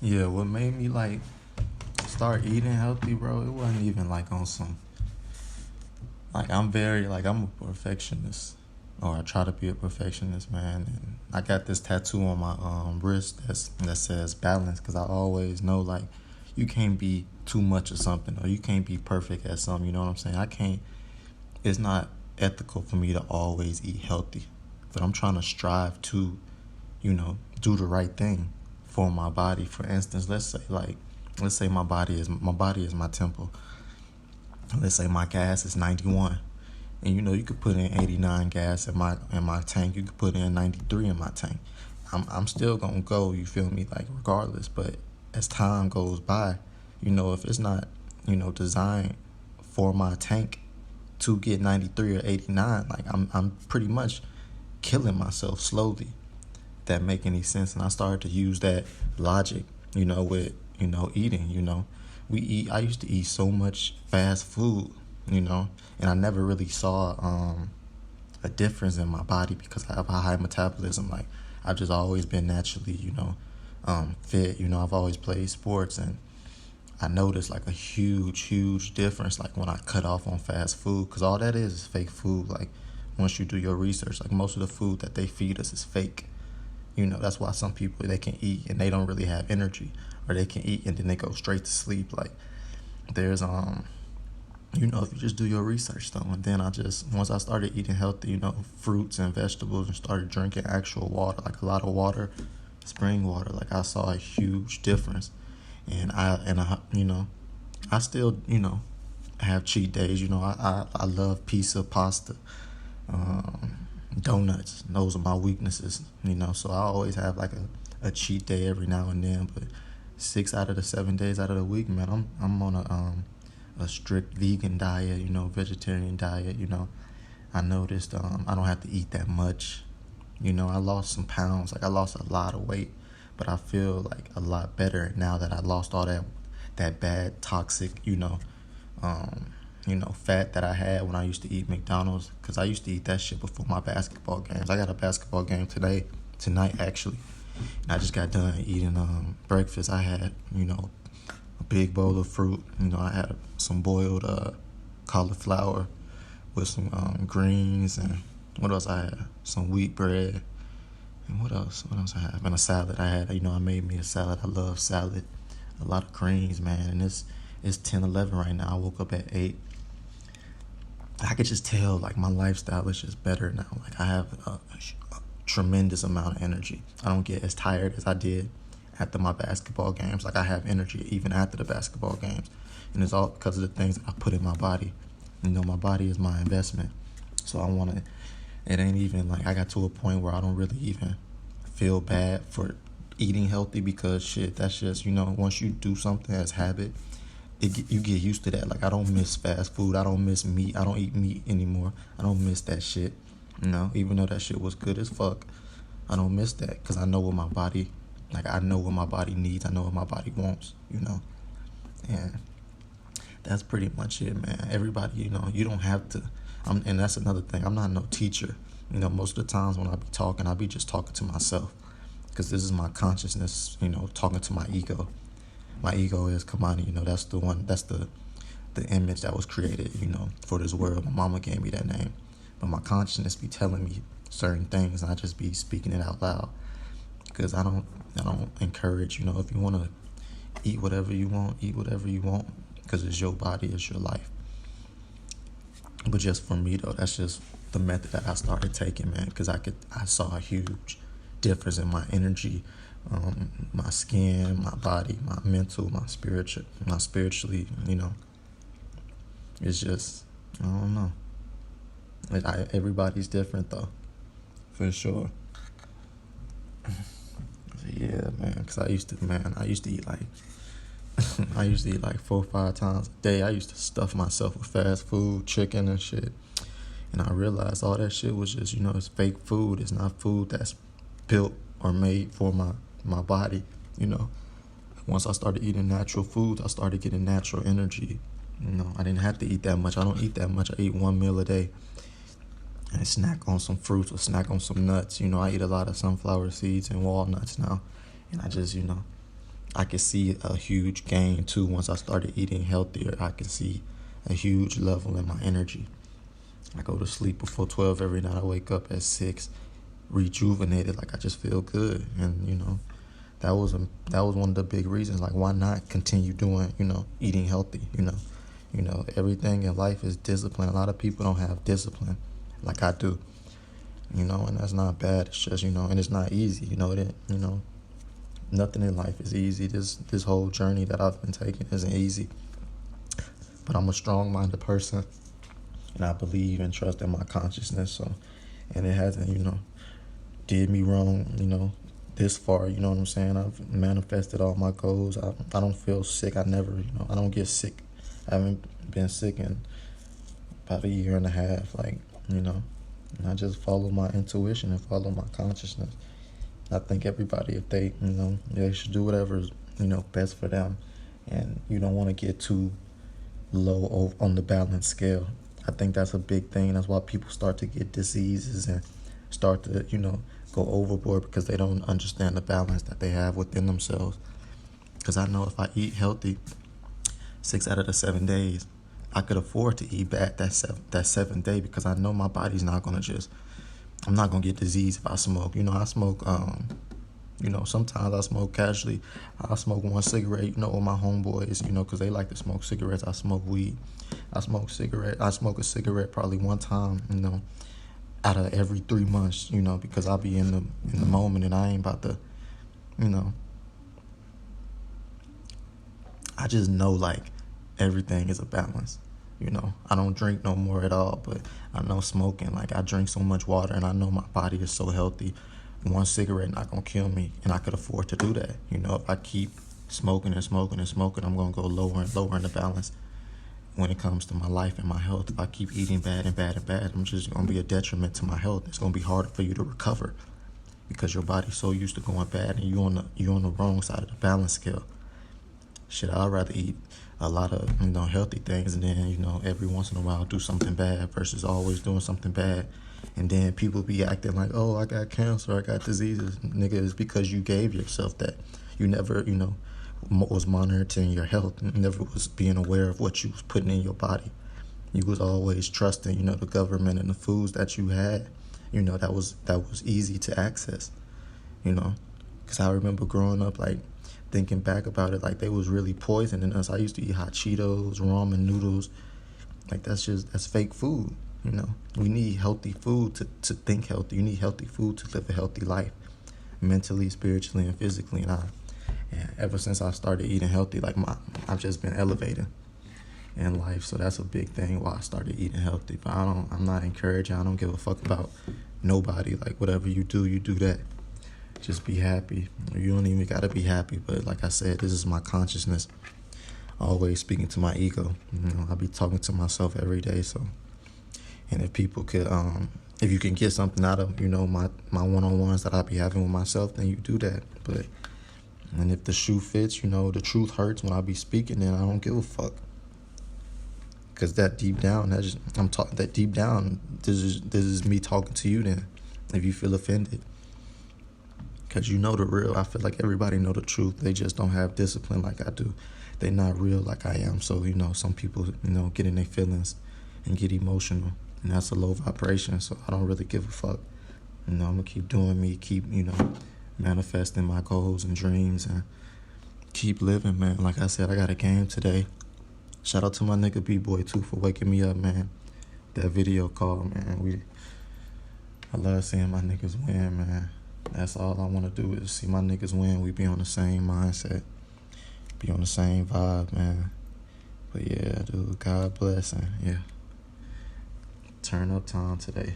Yeah, what made me like start eating healthy, bro? It wasn't even like on some like I'm a perfectionist, or I try to be a perfectionist, man. And I got this tattoo on my wrist that says balance, because I always know like you can't be too much of something, or you can't be perfect at something. You know what I'm saying? I can't. It's not ethical for me to always eat healthy, but I'm trying to strive to, do the right thing for my body. For instance, let's say my body is my temple. Let's say my gas is 91, and you could put in 89 gas in my tank. You could put in 93 in my tank. I'm still gonna go. You feel me? Like regardless. But as time goes by, if it's not designed for my tank to get 93 or 89, like I'm pretty much killing myself slowly. If that make any sense? And I started to use that logic, with eating. I used to eat so much fast food, and I never really saw a difference in my body because I have a high metabolism. Like I've just always been naturally, fit. I've always played sports, and I noticed like a huge difference like when I cut off on fast food, because all that is fake food. Like once you do your research, like most of the food that they feed us is fake. That's why some people, they can eat and they don't really have energy, or they can eat and then they go straight to sleep. Like there's if you just do your research though. And then once I started eating healthy, fruits and vegetables, and started drinking actual water, like a lot of water, spring water, like I saw a huge difference. And I still, have cheat days. I love pizza, pasta, donuts. Those are my weaknesses. So I always have like a cheat day every now and then. But 6 out of the 7 days out of the week, man, I'm on a strict vegan diet, vegetarian diet. I noticed I don't have to eat that much. I lost some pounds. Like I lost a lot of weight, but I feel like a lot better now that I lost all that bad toxic, fat that I had when I used to eat McDonald's, because I used to eat that shit before my basketball games. I got a basketball game tonight actually. And I just got done eating breakfast. I had, a big bowl of fruit. I had some boiled cauliflower with some greens, and what else I had? Some wheat bread. And what else? What else I have? And a salad. I made me a salad. I love salad. A lot of greens, man. And it's 10:11 right now. I woke up at 8. I could just tell, like, my lifestyle is just better now. Like, I have a tremendous amount of energy. I don't get as tired as I did after my basketball games. Like, I have energy even after the basketball games. And it's all because of the things that I put in my body. My body is my investment. So it ain't even like I got to a point where I don't really even feel bad for eating healthy, because shit, that's just, once you do something as habit, you get used to that. Like I don't miss fast food. I don't miss meat. I don't eat meat anymore. I don't miss that shit. Even though that shit was good as fuck, I don't miss that because I know what my body, like I know what my body needs. I know what my body wants, and that's pretty much it, man. Everybody, you don't have to. And that's another thing. I'm not no teacher. Most of the times when I be talking, I be just talking to myself, because this is my consciousness, talking to my ego. My ego is Kamani, that's the one, that's the image that was created, for this world. My mama gave me that name. But my consciousness be telling me certain things, and I just be speaking it out loud. Because I don't encourage, if you want to eat whatever you want, because it's your body, it's your life. But just for me though, that's just the method that I started taking, man, because I saw a huge difference in my energy, my skin, my body, my mental, my spiritually, It's just, I don't know. Everybody's different though, for sure. Yeah, man, because I used to eat like, I used to eat like 4 or 5 times a day. I used to stuff myself with fast food, chicken and shit. And I realized all that shit was just, it's fake food. It's not food that's built or made for my body, Once I started eating natural foods, I started getting natural energy. I didn't have to eat that much. I don't eat that much. I eat 1 meal a day. And snack on some fruits or snack on some nuts. I eat a lot of sunflower seeds and walnuts now. And I just, I could see a huge gain too. Once I started eating healthier, I can see a huge level in my energy. I go to sleep before 12 every night. I wake up at 6, rejuvenated, like I just feel good. And, that was one of the big reasons. Like, why not continue doing, eating healthy, everything in life is discipline. A lot of people don't have discipline like I do, and that's not bad. It's just, and it's not easy, nothing in life is easy. This whole journey that I've been taking isn't easy, but I'm a strong-minded person, and I believe and trust in my consciousness. So, and it hasn't, did me wrong, this far. You know what I'm saying? I've manifested all my goals. I don't feel sick. I never, I don't get sick. I haven't been sick in about a year and a half. Like, and I just follow my intuition and follow my consciousness. I think everybody, if they, they should do whatever is, best for them. And you don't want to get too low on the balance scale. I think that's a big thing. That's why people start to get diseases and start to, go overboard, because they don't understand the balance that they have within themselves. Because I know if I eat healthy 6 out of the 7 days, I could afford to eat bad that seventh day, because I know my body's not going to I'm not going to get disease if I smoke. I smoke, sometimes I smoke casually. I smoke one cigarette, with my homeboys, because they like to smoke cigarettes. I smoke weed. I smoke a cigarette probably one time, out of every 3 months, because I'll be in the moment, and I ain't about to, I just know, like, everything is a balance. I don't drink no more at all, but I know smoking, like, I drink so much water, and I know my body is so healthy. One cigarette not gonna kill me, and I could afford to do that. If I keep smoking and smoking and smoking, I'm gonna go lower and lower in the balance when it comes to my life and my health. If I keep eating bad and bad and bad, I'm just gonna be a detriment to my health. It's gonna be harder for you to recover, because your body's so used to going bad, and you're on the wrong side of the balance scale. Shit, I'd rather eat a lot of, healthy things, and then, every once in a while do something bad, versus always doing something bad. And then people be acting like, oh, I got cancer, I got diseases. Nigga, it's because you gave yourself that. You never, was monitoring your health, and never was being aware of what you was putting in your body. You was always trusting, the government and the foods that you had, that was easy to access, Because I remember growing up, like, thinking back about it, like, they was really poisoning us. I used to eat hot Cheetos, ramen noodles. Like, that's fake food, We need healthy food to think healthy. You need healthy food to live a healthy life, mentally, spiritually, and physically. And ever since I started eating healthy, like, I've just been elevating in life. So that's a big thing why I started eating healthy. But I'm not encouraging. I don't give a fuck about nobody. Like, whatever you do that. Just be happy. You don't even gotta be happy. But like I said, this is my consciousness. Always speaking to my ego. I be talking to myself every day. So, and if people could, if you can get something out of, my one-on-ones that I be having with myself, then you do that. And if the shoe fits, the truth hurts when I be speaking, then I don't give a fuck. Cause that deep down, this is me talking to you. Then, if you feel offended, cause the real. I feel like everybody know the truth. They just don't have discipline like I do. They not real like I am. So some people get in their feelings and get emotional, and that's a low vibration. So I don't really give a fuck. I'm gonna keep doing me. Keep manifesting my goals and dreams, and keep living, man. Like I said, I got a game today. Shout out to my nigga B-Boy too for waking me up, man. That video call, man. I love seeing my niggas win, man. That's all I want to do is see my niggas win. We be on the same mindset, be on the same vibe, man. But yeah, dude, God bless, and yeah, turn up time today.